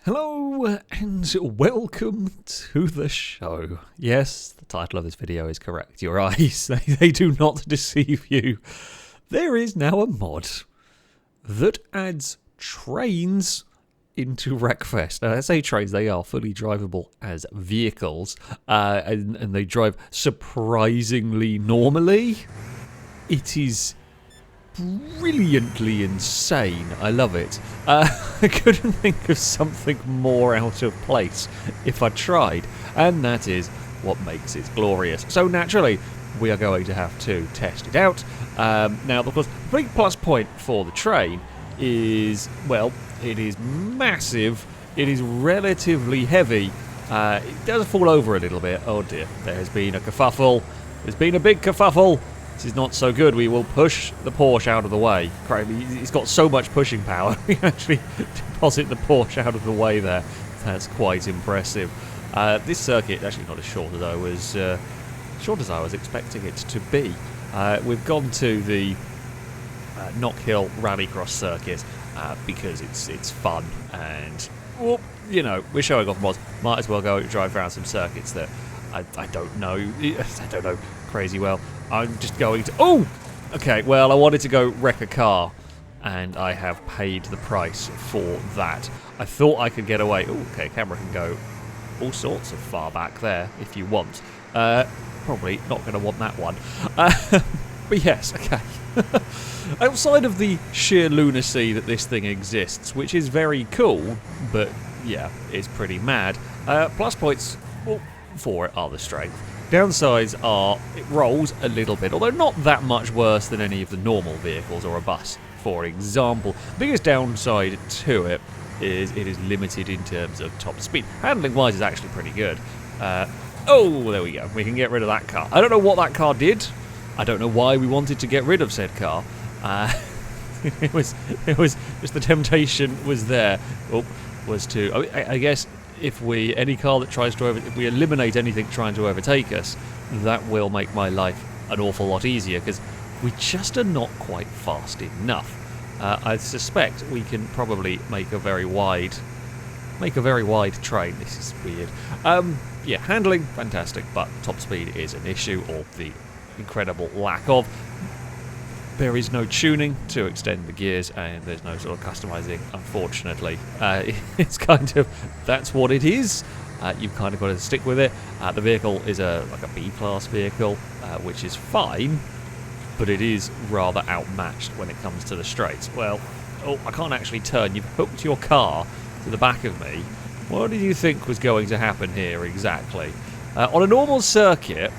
Hello and welcome to the show. Yes, the title of this video is correct. Your eyes, they do not deceive you. There is now a mod that adds trains into Wreckfest. Now, I say trains, they are fully drivable as vehicles, and they drive surprisingly normally. It is brilliantly insane. I love it. I couldn't think of something more out of place if I tried, and that is what makes it glorious. So naturally, we are going to have to test it out. Now, of course, the big plus point for the train is, well, it is massive, it is relatively heavy, it does fall over a little bit. Oh dear, there has been a kerfuffle. There's been a big kerfuffle. This is not so good. We will push the Porsche out of the way. It's got so much pushing power. We actually deposit the Porsche out of the way there. That's quite impressive. This circuit actually not as short as I was expecting it to be. We've gone to the Knock Hill rallycross circuit because it's fun and, well, you know, we're showing off mods. Might as well go drive around some circuits that I don't know crazy well. I'm just going to... Oh! Okay, well, I wanted to go wreck a car, and I have paid the price for that. I thought I could get away. Oh, okay, camera can go all sorts of far back there, if you want. Probably not going to want that one. But yes, okay. Outside of the sheer lunacy that this thing exists, which is very cool, but, yeah, it's pretty mad, plus points for it are the strength. Downsides are it rolls a little bit, although not that much worse than any of the normal vehicles or a bus, for example. The biggest downside to it is limited in terms of top speed. Handling-wise is actually pretty good. Oh, there we go. We can get rid of that car. I don't know what that car did. I don't know why we wanted to get rid of said car. It was just the temptation was there. Was to... I guess... If any car that tries to if we eliminate anything trying to overtake us, that will make my life an awful lot easier because we just are not quite fast enough. I suspect we can probably make a very wide train. This is weird. Yeah, handling fantastic, but top speed is an issue, or the incredible lack of. There is no tuning to extend the gears, and there's no sort of customizing, unfortunately. It's kind of, that's what it is. You've kind of got to stick with it. The vehicle is like a B-class vehicle, which is fine, but it is rather outmatched when it comes to the straights. Well, I can't actually turn. You've hooked your car to the back of me. What did you think was going to happen here exactly? On a normal circuit,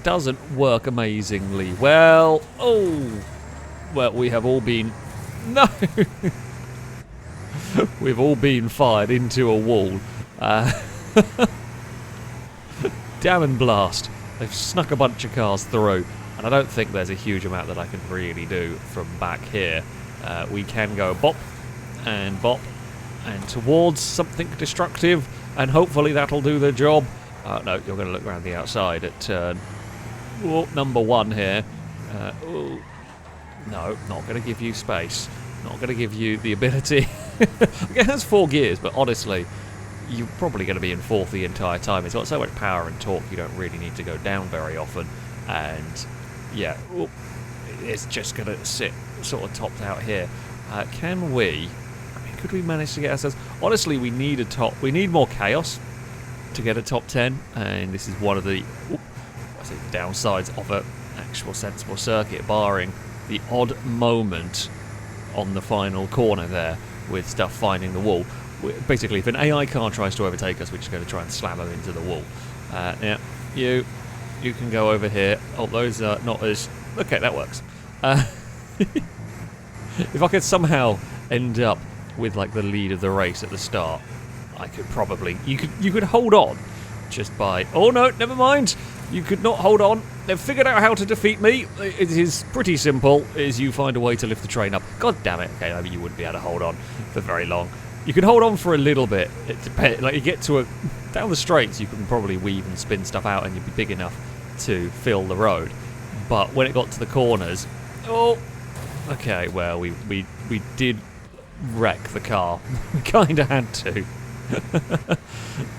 doesn't work amazingly well. Oh, well, we have all been... No! We've all been fired into a wall. Damn and blast. They've snuck a bunch of cars through, and I don't think there's a huge amount that I can really do from back here. We can go bop and towards something destructive, and hopefully that'll do the job. No, you're going to look around the outside at turn... number one here. No, not going to give you space. Not going to give you the ability. It has 4 gears, but honestly, you're probably going to be in 4th the entire time. It's got so much power and torque, you don't really need to go down very often. And, yeah, it's just going to sit sort of topped out here. Can we... I mean, could we manage to get ourselves... Honestly, we need more chaos to get a top 10, and this is one of the... downsides of an actual sensible circuit, barring the odd moment on the final corner there with stuff finding the wall. Basically, if an AI car tries to overtake us, we're just going to try and slam them into the wall. Yeah, you can go over here. Oh, those are not as... Okay, that works. If I could somehow end up with like the lead of the race at the start, I could probably... You could hold on just by... Oh no, never mind! You could not hold on. They've figured out how to defeat me. It is pretty simple, is you find a way to lift the train up. God damn it. Okay, maybe you wouldn't be able to hold on for very long. You can hold on for a little bit. It depends. Like, you get to down the straights, you can probably weave and spin stuff out and you'd be big enough to fill the road. But when it got to the corners... Oh! Okay, well, we did wreck the car. We kind of had to.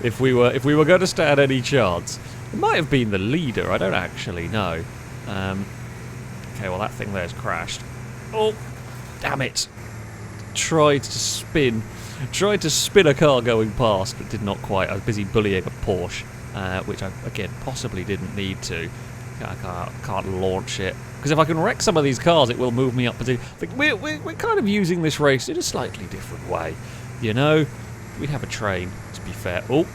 If we were going to stand any chance, it might have been the leader. I don't actually know. Okay, well that thing there's crashed. Oh, damn it! Tried to spin a car going past, but did not quite. I was busy bullying a Porsche, which I again possibly didn't need to. I can't launch it because if I can wreck some of these cars, it will move me up. We're kind of using this race in a slightly different way, you know. We have a train, to be fair. Oh,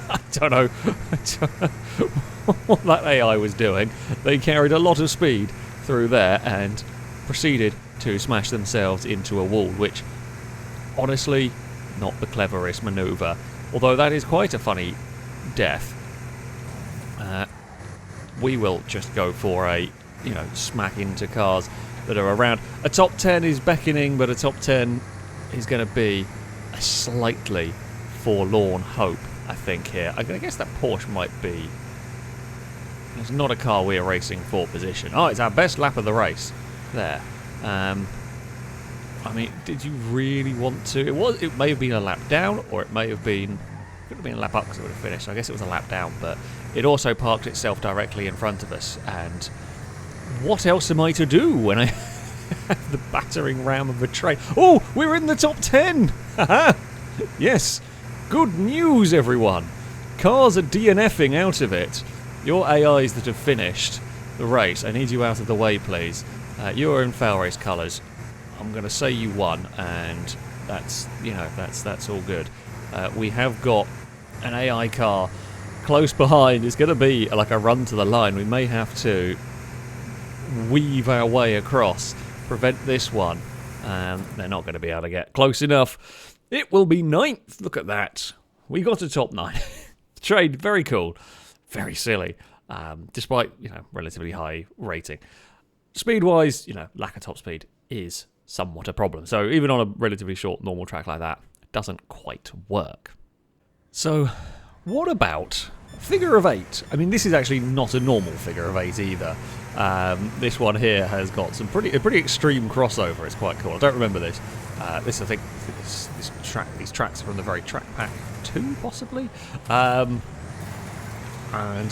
I don't know what that AI was doing. They carried a lot of speed through there and proceeded to smash themselves into a wall, which, honestly, not the cleverest manoeuvre. Although that is quite a funny death. We will just go for a, smack into cars that are around. A top 10 is beckoning, but a top 10 is going to be a slightly forlorn hope, I think, here. I guess that Porsche might be... It's not a car we're racing for position. Oh, it's our best lap of the race. There. I mean, did you really want to? It may have been a lap down, or it may have been... Could have been a lap up because it would have finished. I guess it was a lap down, but it also parked itself directly in front of us. And what else am I to do when I have the battering ram of a train? Oh, we're in the top 10! Haha! Yes, good news, everyone. Cars are DNFing out of it. Your AIs that have finished the race, I need you out of the way, please. You're in foul race colours. I'm going to say you won, and that's all good. We have got an AI car close behind. It's going to be like a run to the line. We may have to weave our way across, prevent this one. They're not going to be able to get close enough. It will be 9th. Look at that. We got a top 9. Trade, very cool. Very silly. Despite, relatively high rating. Speed-wise, lack of top speed is somewhat a problem. So even on a relatively short normal track like that, it doesn't quite work. So what about figure of 8? I mean, this is actually not a normal figure of 8 either. This one here has got some pretty extreme crossover. It's quite cool. I don't remember this. This I think these tracks are from the very Track Pack 2 possibly. And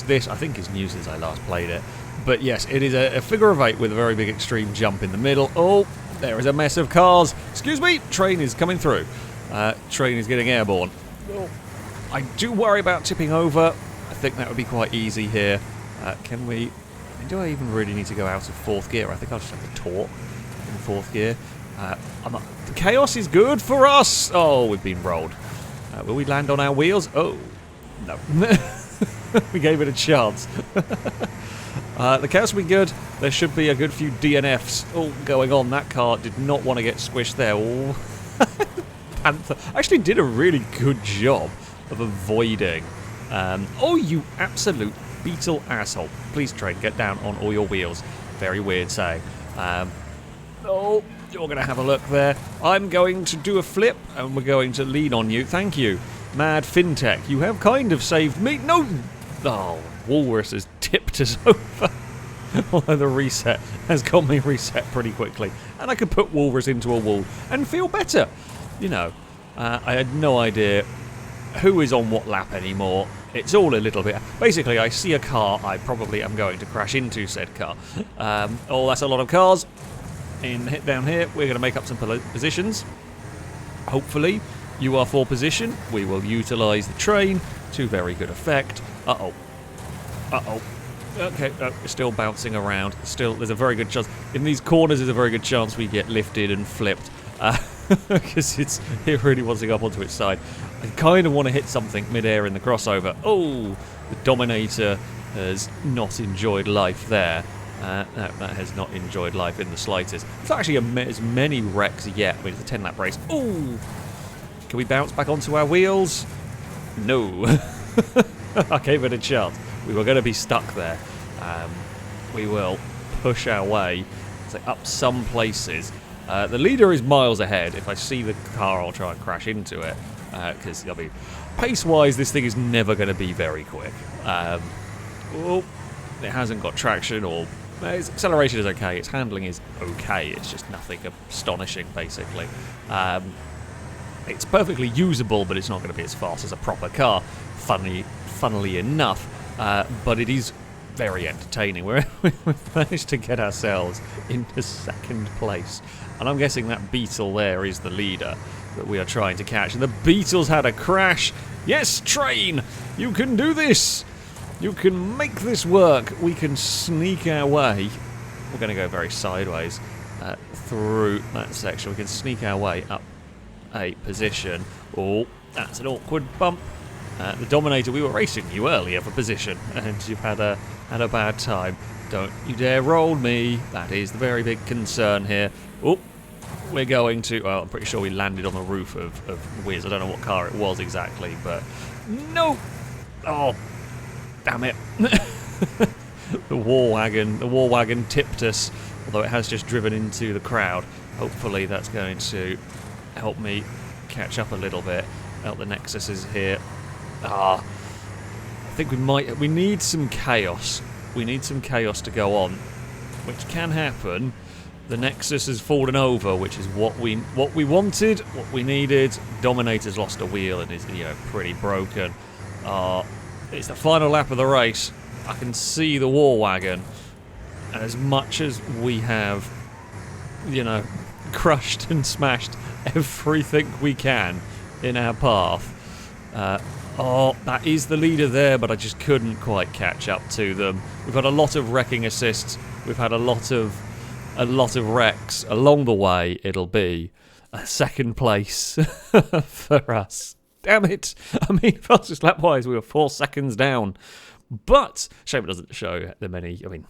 this I think is new since I last played it. But yes, it is a figure of 8 with a very big extreme jump in the middle. Oh, there is a mess of cars. Excuse me, train is coming through. Train is getting airborne. Oh, I do worry about tipping over. I think that would be quite easy here. Can we... Do I even really need to go out of 4th gear? I think I'll just have to torque in 4th gear. The chaos is good for us! Oh, we've been rolled. Will we land on our wheels? Oh, no. We gave it a chance. The chaos will be good. There should be a good few DNFs going on. That car did not want to get squished there. Oh. Panther actually did a really good job of avoiding. Oh, you absolute beetle asshole. Please, train, get down on all your wheels. Very weird saying. Oh, you're going to have a look there. I'm going to do a flip, and we're going to lean on you. Thank you, Mad FinTech. You have kind of saved me. No! Oh, Walrus has tipped us over. Although the reset has got me reset pretty quickly. And I could put Walrus into a wall and feel better. I had no idea who is on what lap anymore. It's all a little bit... Basically, I see a car, I probably am going to crash into said car. Oh, that's a lot of cars. Down here, we're going to make up some positions. Hopefully, you are for position. We will utilise the train to very good effect. Uh-oh. Uh-oh. Okay, we're still bouncing around. Still, there's a very good chance. In these corners, there's a very good chance we get lifted and flipped. Because it really wants to go up onto its side. I kind of want to hit something mid-air in the crossover. Oh, the Dominator has not enjoyed life there. No, that has not enjoyed life in the slightest. It's not actually as many wrecks yet. I mean, it's a 10-lap race. Oh, can we bounce back onto our wheels? No. I gave it a chance. We were going to be stuck there. We will push our way up some places. The leader is miles ahead. If I see the car, I'll try and crash into it. Because, I mean, pace-wise, this thing is never going to be very quick. Oh, it hasn't got traction, or its acceleration is okay. Its handling is okay. It's just nothing astonishing, basically. It's perfectly usable, but it's not going to be as fast as a proper car, funnily enough. But it is very entertaining. We've managed to get ourselves into second place. And I'm guessing that beetle there is the leader that we are trying to catch. And the beetle's had a crash. Yes, train! You can do this! You can make this work. We can sneak our way. We're going to go very sideways through that section. We can sneak our way up a position. Oh, that's an awkward bump. The Dominator, we were racing you earlier for position, and you've had a bad time. Don't you dare roll me. That is the very big concern here. Oh, we're going to... Well, I'm pretty sure we landed on the roof of Wiz. I don't know what car it was exactly, but... No! Oh, damn it. The war wagon tipped us, although it has just driven into the crowd. Hopefully that's going to help me catch up a little bit. Oh, the Nexus is here. I think we need some chaos. We need some chaos to go on, which can happen. The Nexus has fallen over, which is what we wanted, what we needed. Dominator's lost a wheel and is, pretty broken. It's the final lap of the race. I can see the war wagon, and as much as we have, crushed and smashed everything we can in our path. That is the leader there, but I just couldn't quite catch up to them. We've had a lot of wrecking assists. We've had a lot of wrecks along the way. It'll be a second place for us. Damn it! I mean, fastest lap wise, we were 4 seconds down. But shame it doesn't show the many. I mean,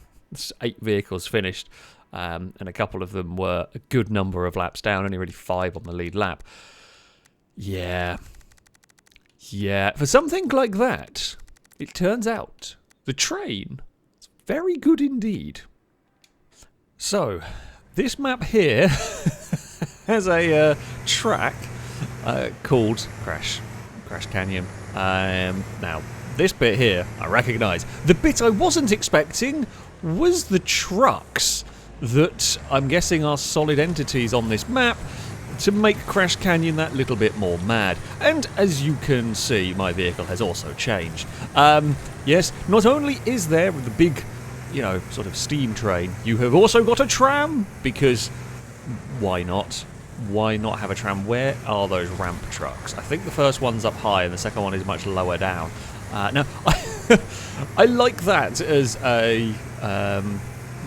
8 vehicles finished, and a couple of them were a good number of laps down. Only really 5 on the lead lap. Yeah. For something like that, it turns out the train is very good indeed. So, this map here has a track called Crash Canyon. Now, this bit here, I recognise. The bit I wasn't expecting was the trucks that I'm guessing are solid entities on this map to make Crash Canyon that little bit more mad. And as you can see, my vehicle has also changed. Yes, not only is there the big, sort of steam train, you have also got a tram, because why not? Why not have a tram? Where are those ramp trucks? I think the first one's up high and the second one is much lower down. Now, I like that as a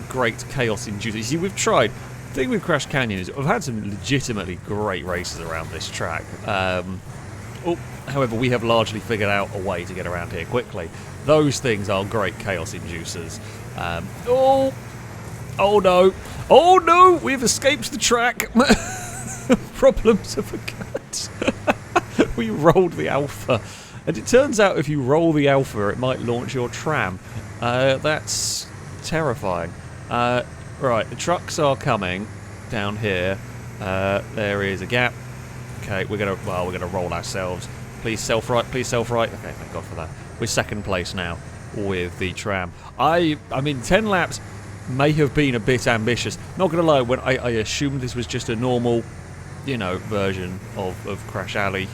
great chaos inducer. You see, we've tried. The thing with Crash Canyon is we've had some legitimately great races around this track. However, we have largely figured out a way to get around here quickly. Those things are great chaos inducers. Oh no! We've escaped the track. Problems have occurred. We rolled the Alpha. And it turns out if you roll the Alpha, it might launch your tram. That's terrifying. Right, the trucks are coming down here. There is a gap. Okay, we're gonna roll ourselves. Please self-right, please self-right. Okay, thank God for that. We're second place now with the tram. I mean, 10 laps may have been a bit ambitious. Not gonna lie, when I assumed this was just a normal, version of Crash Alley.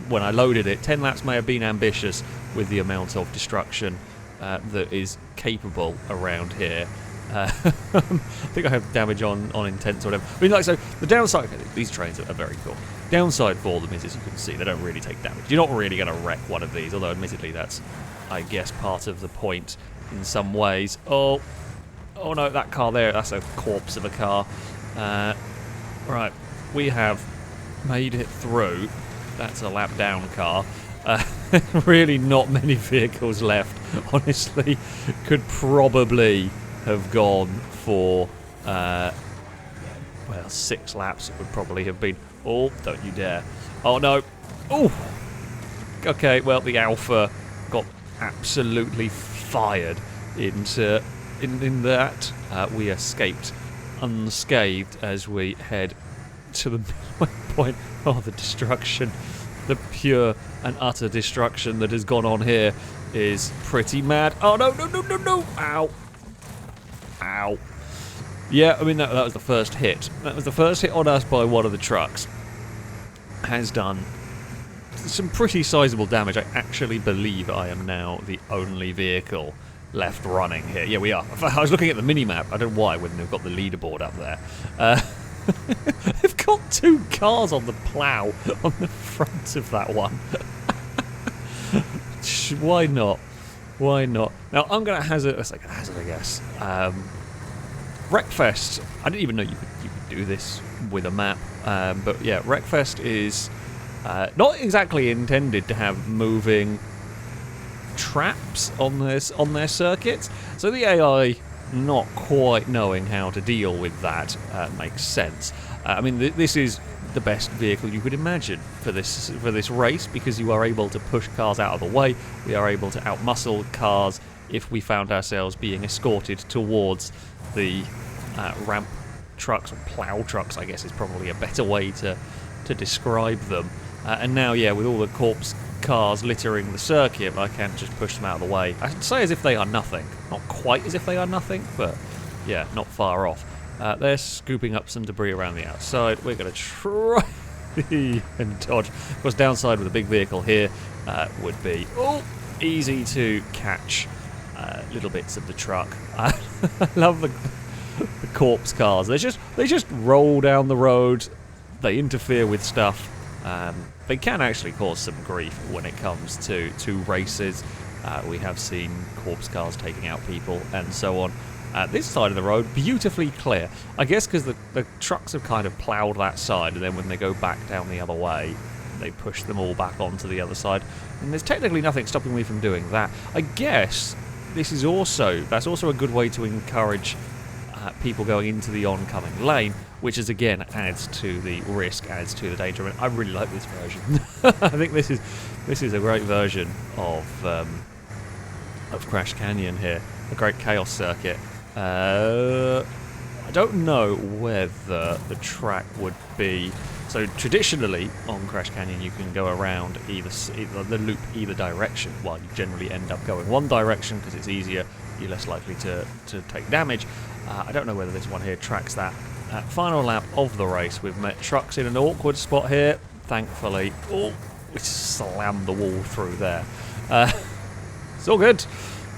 When I loaded it, 10 laps may have been ambitious with the amount of destruction that is capable around here. I think I have damage on intense or whatever. I mean, so the downside, these trains are very cool. Downside for them is, as you can see, they don't really take damage. You're not really going to wreck one of these, although admittedly that's, I guess, part of the point in some ways. Oh no, that car there, that's a corpse of a car. Right, we have made it through. That's a lap down car. Really not many vehicles left, honestly. Could probably have gone for, 6 laps it would probably have been. Oh, don't you dare. Oh, no. Oh! Okay, well, the Alpha got absolutely fired into in that. We escaped unscathed as we head to the midway point. Oh, the destruction. The pure and utter destruction that has gone on here is pretty mad. Oh, no. Ow. Ow. Yeah, I mean, that was the first hit. That was the first hit on us by one of the trucks. has done some pretty sizable damage. I actually believe I am now the only vehicle left running here. Yeah, we are. I was looking at the mini-map. I don't know why when they've got the leaderboard up there. They've got 2 cars on the plough on the front of that one. Why not? Why not? Now, I'm going to hazard, I guess. Wreckfest, I didn't even know you could do this with a map. But yeah, Wreckfest is not exactly intended to have moving traps on their circuits. So the AI not quite knowing how to deal with that makes sense. I mean, this is the best vehicle you could imagine for this race, because you are able to push cars out of the way. We are able to outmuscle cars if we found ourselves being escorted towards the ramp trucks, or plough trucks, I guess is probably a better way to describe them. And now, yeah, with all the corpse cars littering the circuit, I can just push them out of the way. I should say as if they are nothing. Not quite as if they are nothing, but yeah, not far off. They're scooping up some debris around the outside. We're going to try and dodge. Of course, downside with a big vehicle here would be easy to catch little bits of the truck. I love the corpse cars. They just roll down the road. They interfere with stuff. They can actually cause some grief when it comes to races. We have seen corpse cars taking out people and so on. This side of the road, beautifully clear. I guess because the trucks have kind of ploughed that side, and then when they go back down the other way, they push them all back onto the other side. And there's technically nothing stopping me from doing that. I guess that's also a good way to encourage people going into the oncoming lane, which is again adds to the risk, adds to the danger. And I really like this version. I think this is a great version of Crash Canyon here, a great chaos circuit. I don't know whether the track would be. So traditionally on Crash Canyon you can go around either the loop either direction. Well, you generally end up going one direction because it's easier. You're less likely to take damage. I don't know whether this one here tracks that. Final lap of the race, we've met trucks in an awkward spot here. Thankfully, we slammed the wall through there. It's all good.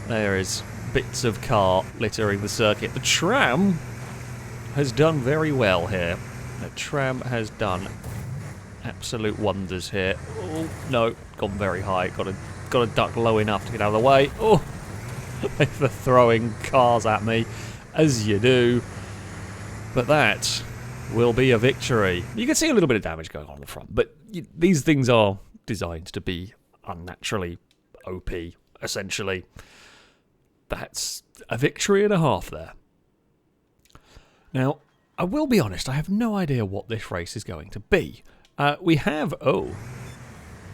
There is bits of car littering the circuit. The tram has done very well here. The tram has done absolute wonders here. Oh no, gone very high. Got to duck low enough to get out of the way. Oh, they're throwing cars at me, as you do. But that will be a victory. You can see a little bit of damage going on the front, but these things are designed to be unnaturally OP, essentially. That's a victory and a half there. Now, I will be honest, I have no idea what this race is going to be. We have... well,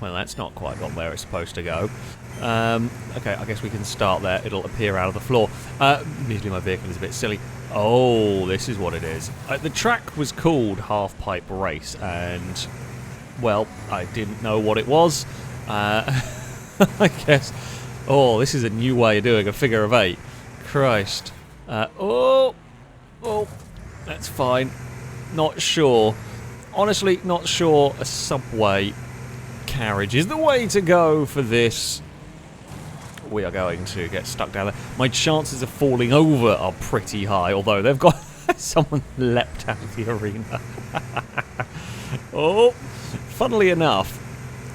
that's not quite gone where it's supposed to go. Okay, I guess we can start there. It'll appear out of the floor. Usually my vehicle is a bit silly. Oh, this is what it is. The track was called Halfpipe Race, and, well, I didn't know what it was. I guess... Oh, this is a new way of doing a figure of 8. Christ. Oh, that's fine. Not sure. Honestly, not sure a subway carriage is the way to go for this. We are going to get stuck down there. My chances of falling over are pretty high, although they've got someone leapt out of the arena. Oh, funnily enough,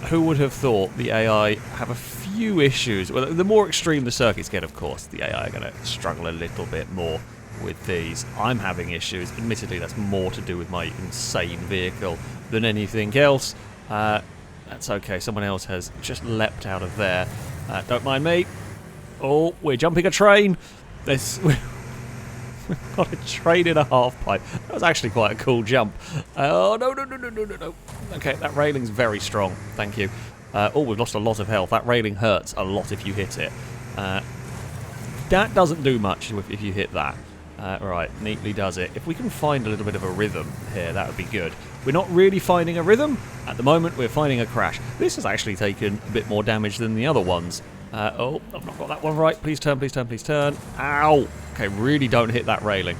who would have thought the AI have a few issues? Well, the more extreme the circuits get, of course, the AI are going to struggle a little bit more with these. I'm having issues. Admittedly, that's more to do with my insane vehicle than anything else. That's okay. Someone else has just leapt out of there. Don't mind me. Oh, we're jumping a train. We've got a train in a half pipe. That was actually quite a cool jump. Oh, no. Okay, that railing's very strong. Thank you. Oh, we've lost a lot of health. That railing hurts a lot if you hit it. That doesn't do much if you hit that. Right, neatly does it. If we can find a little bit of a rhythm here, that would be good. We're not really finding a rhythm. At the moment, we're finding a crash. This has actually taken a bit more damage than the other ones. Oh, I've not got that one right. Please turn, please turn, please turn. Ow! Okay, really don't hit that railing.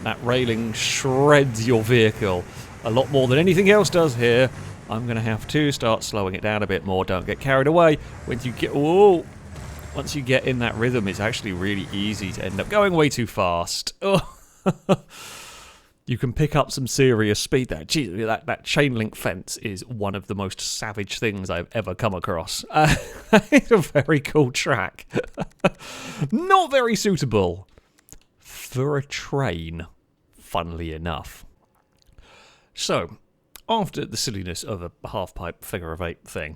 That railing shreds your vehicle a lot more than anything else does here. I'm going to have to start slowing it down a bit more. Don't get carried away. Once you get in that rhythm, it's actually really easy to end up going way too fast. Oh. You can pick up some serious speed there. Jeez, that chain link fence is one of the most savage things I've ever come across. It's a very cool track. Not very suitable for a train, funnily enough. So, after the silliness of a half-pipe figure-of-8 thing,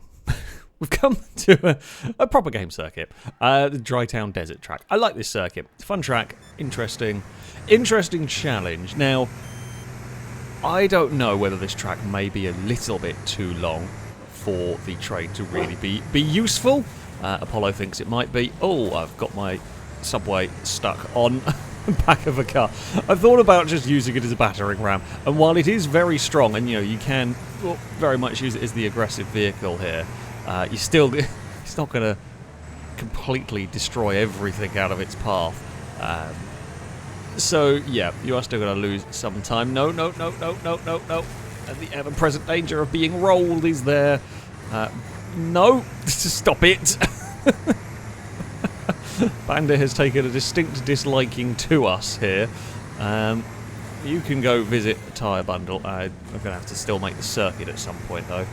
we've come to a proper game circuit, the Dry Town Desert track. I like this circuit. It's a fun track, interesting challenge. Now, I don't know whether this track may be a little bit too long for the train to really be useful. Apollo thinks it might be. Oh, I've got my subway stuck on the back of a car. I thought about just using it as a battering ram, and while it is very strong, and you can very much use it as the aggressive vehicle here, it's not going to completely destroy everything out of its path. So, yeah, you are still going to lose some time. No. And the ever-present danger of being rolled is there. No, stop it. Bandit has taken a distinct disliking to us here. You can go visit a tyre bundle. I'm going to have to still make the circuit at some point, though.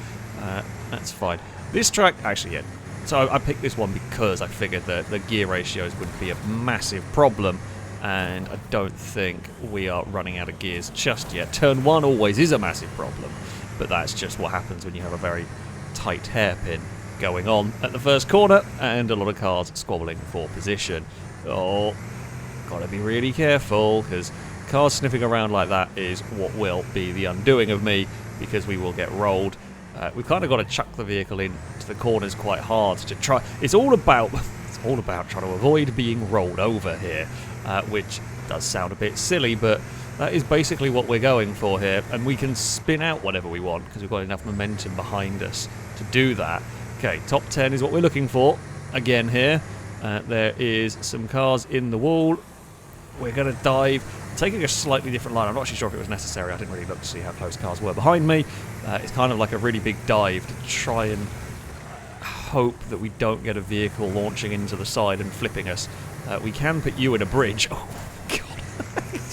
That's fine. This track, actually, yeah. So I picked this one because I figured that the gear ratios would be a massive problem. And I don't think we are running out of gears just yet. Turn 1 always is a massive problem, but that's just what happens when you have a very tight hairpin going on at the first corner and a lot of cars squabbling for position. Oh, gotta be really careful, because cars sniffing around like that is what will be the undoing of me, because we will get rolled. We've kind of got to chuck the vehicle into the corners quite hard to try. It's all about trying to avoid being rolled over here. Which does sound a bit silly, but that is basically what we're going for here, and we can spin out whatever we want because we've got enough momentum behind us to do that. Okay, top 10 is what we're looking for again here. There is some cars in the wall. We're going to dive, taking a slightly different line. I'm not actually sure if it was necessary. I didn't really look to see how close cars were behind me. It's kind of like a really big dive to try and hope that we don't get a vehicle launching into the side and flipping us. We can put you in a bridge. Oh, God.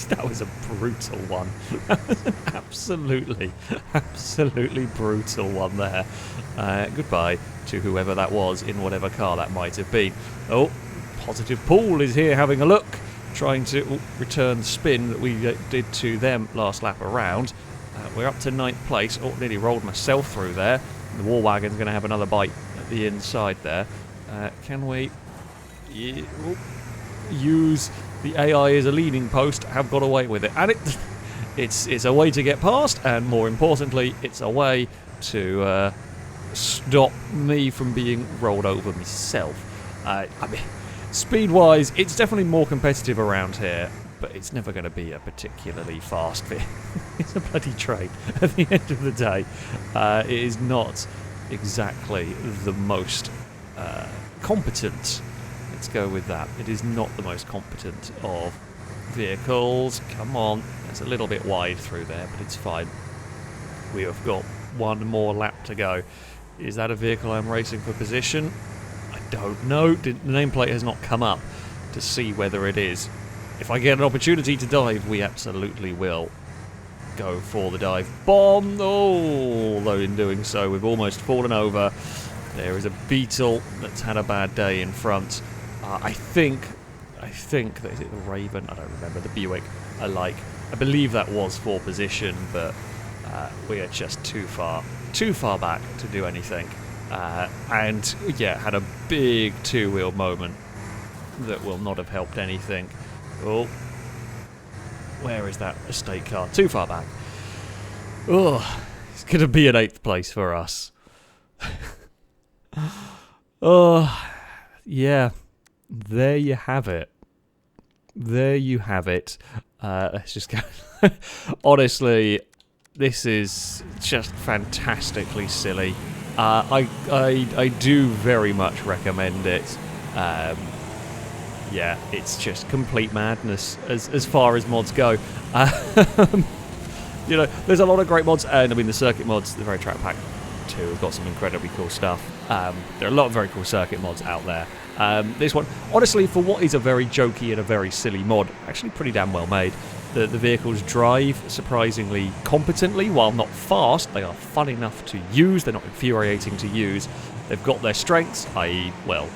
That was a brutal one. That was an absolutely brutal one there. Goodbye to whoever that was in whatever car that might have been. Oh, Positive Paul is here having a look, trying to return the spin that we did to them last lap around. We're up to 9th place. Oh, nearly rolled myself through there. The war wagon's going to have another bite at the inside there. Can we use the AI as a leading post? Have got away with it, and it's a way to get past, and more importantly, it's a way to stop me from being rolled over myself. I mean, speed-wise, it's definitely more competitive around here, but it's never going to be a particularly fast bit. It's a bloody train. At the end of the day, it is not exactly the most competent. Let's go with that. It is not the most competent of vehicles. Come on. It's a little bit wide through there, but it's fine. We have got one more lap to go. Is that a vehicle I'm racing for position? I don't know. The nameplate has not come up to see whether it is. If I get an opportunity to dive, we absolutely will go for the dive bomb. Oh, though in doing so, we've almost fallen over. There is a Beetle that's had a bad day in front. I think that, is it the Raven? I don't remember. The Buick. I believe that was for position, but we are just too far back to do anything. And yeah, had a big two-wheel moment that will not have helped anything. Oh, where is that estate car? Too far back. Oh, it's going to be an 8th place for us. Oh, yeah. There you have it. Let's just go. Honestly, this is just fantastically silly. I do very much recommend it. Yeah, it's just complete madness as far as mods go. You know, there's a lot of great mods, and I mean the circuit mods, they're very track packed. too have got some incredibly cool stuff. There are a lot of very cool circuit mods out there. This one, honestly, for what is a very jokey and a very silly mod, actually pretty damn well made. The vehicles drive surprisingly competently. While not fast, they are fun enough to use. They're not infuriating to use. They've got their strengths, i.e., well,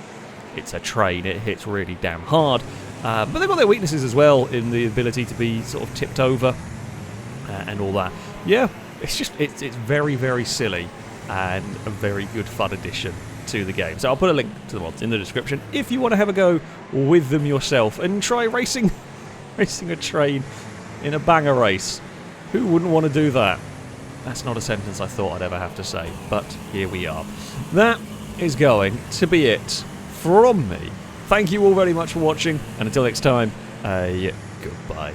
it's a train, it hits really damn hard. But they've got their weaknesses as well, in the ability to be sort of tipped over and all that. Yeah, it's very, very silly and a very good fun addition to the game. So I'll put a link to the mods in the description if you want to have a go with them yourself and try racing a train in a banger race. Who wouldn't want to do that? That's not a sentence I thought I'd ever have to say, but here we are. That is going to be it from me. Thank you all very much for watching, and until next time, goodbye.